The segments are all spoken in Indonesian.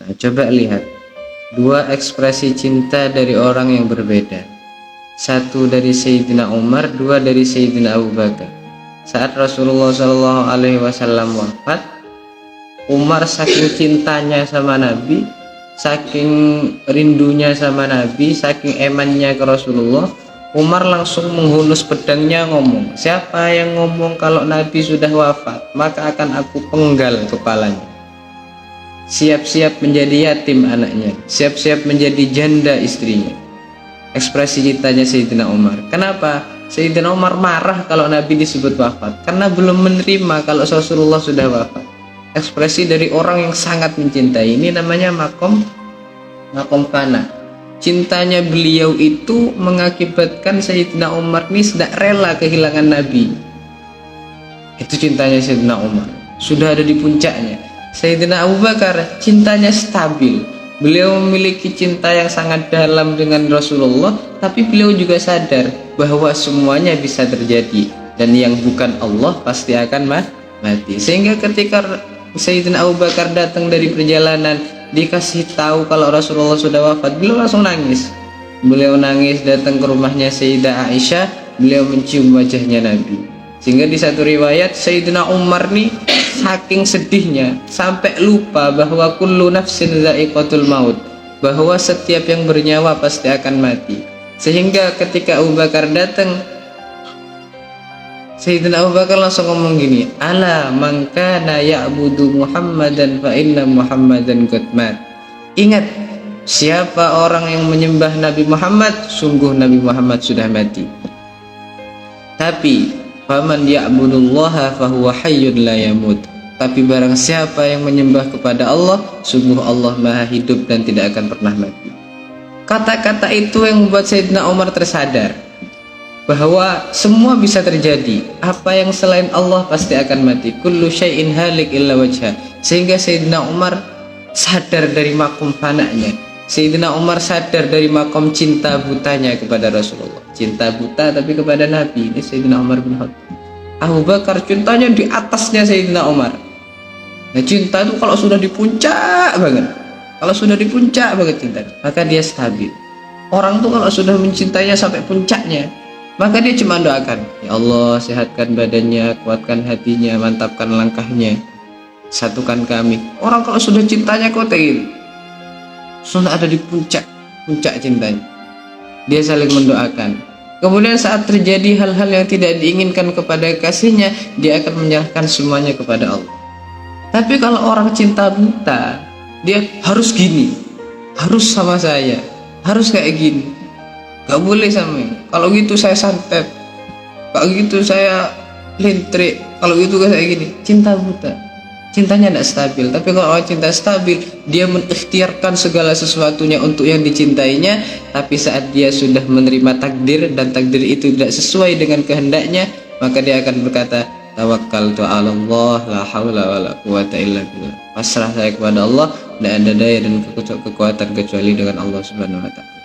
Nah, coba lihat dua ekspresi cinta dari orang yang berbeda. Satu dari Sayyidina Umar, dua dari Sayyidina Abu Bakar. Saat Rasulullah SAW wafat, Umar saking cintanya sama Nabi, saking rindunya sama Nabi, saking emannya ke Rasulullah, Umar langsung menghunus pedangnya ngomong, siapa yang ngomong kalau Nabi sudah wafat, maka akan aku penggal kepalanya. Siap-siap menjadi yatim anaknya, siap-siap menjadi janda istrinya. Ekspresi cintanya Sayyidina Umar. Kenapa? Sayyidina Umar marah kalau Nabi disebut wafat, karena belum menerima kalau Rasulullah sudah wafat. Ekspresi dari orang yang sangat mencintai, ini namanya makom fana. Cintanya beliau itu mengakibatkan Sayyidina Umar ini tidak rela kehilangan Nabi. Itu cintanya Sayyidina Umar, sudah ada di puncaknya. Sayyidina Abu Bakar cintanya stabil. Beliau memiliki cinta yang sangat dalam dengan Rasulullah, tapi beliau juga sadar bahwa semuanya bisa terjadi dan yang bukan Allah pasti akan mati. Sehingga ketika Sayyidina Abu Bakar datang dari perjalanan, dikasih tahu kalau Rasulullah sudah wafat, beliau langsung nangis. Beliau nangis datang ke rumahnya Sayyidah Aisyah, beliau mencium wajahnya Nabi. Sehingga di satu riwayat Sayyidina Umar nih saking sedihnya sampai lupa bahwa kullu nafsin dha'iqatul maut, bahwa setiap yang bernyawa pasti akan mati. Sehingga ketika Abu Bakar datang, Sayyidina Abu Bakar langsung ngomong gini, ala man kana ya'budu Muhammadan fa inna Muhammadan qad mat. Ingat, siapa orang yang menyembah Nabi Muhammad, sungguh Nabi Muhammad sudah mati. Tapi faman ya'budullaha fahuwa hayyun la yamut. Tapi barang siapa yang menyembah kepada Allah, sungguh Allah maha hidup dan tidak akan pernah mati. Kata-kata itu yang membuat Sayyidina Umar tersadar bahwa semua bisa terjadi, apa yang selain Allah pasti akan mati. Kullu syai'in halik illa wajha. Sehingga Sayyidina Umar sadar dari makom fananya. Sayyidina Umar sadar dari makom cinta butanya kepada Rasulullah. Cinta buta tapi kepada Nabi. Ini Sayyidina Umar bin Khattab. Abu Bakar cintanya di atasnya Sayyidina Umar. Nah, cinta itu kalau sudah di puncak banget, kalau sudah di puncak banget cinta, maka dia stabil. Orang tuh kalau sudah mencintainya sampai puncaknya, maka dia cuma doakan, ya Allah sehatkan badannya, kuatkan hatinya, mantapkan langkahnya, satukan kami. Orang kalau sudah cintanya kotein, sudah ada di puncak cintanya, dia saling mendoakan. Kemudian saat terjadi hal-hal yang tidak diinginkan kepada kasihnya, dia akan menyerahkan semuanya kepada Allah. Tapi kalau orang cinta buta, dia harus gini, harus sama saya, harus kayak gini, gak boleh sama ini. Kalau gitu saya santet, kalau gitu saya lintrik, kalau gitu kayak gini. Cinta buta, cintanya tidak stabil. Tapi kalau orang cinta stabil, dia mengikhtiarkan segala sesuatunya untuk yang dicintainya. Tapi saat dia sudah menerima takdir dan takdir itu tidak sesuai dengan kehendaknya, maka dia akan berkata, tawakkaltu 'ala Allah, la haula wala quwata illa billah. Pasrah saya kepada Allah, tidak ada daya dan kekuatan kecuali dengan Allah Subhanahu wa taala.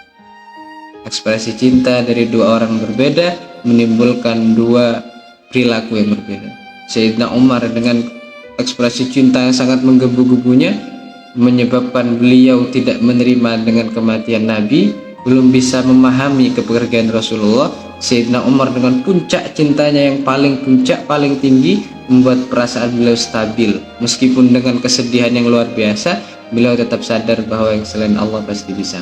Ekspresi cinta dari dua orang berbeda menimbulkan dua perilaku yang berbeda. Sayyidina Umar dengan ekspresi cinta yang sangat menggebu-gebunya menyebabkan beliau tidak menerima dengan kematian Nabi, belum bisa memahami kepergian Rasulullah. Sayyidina Umar dengan puncak cintanya yang paling puncak, paling tinggi, membuat perasaan beliau stabil. Meskipun dengan kesedihan yang luar biasa, beliau tetap sadar bahwa yang selain Allah pasti bisa.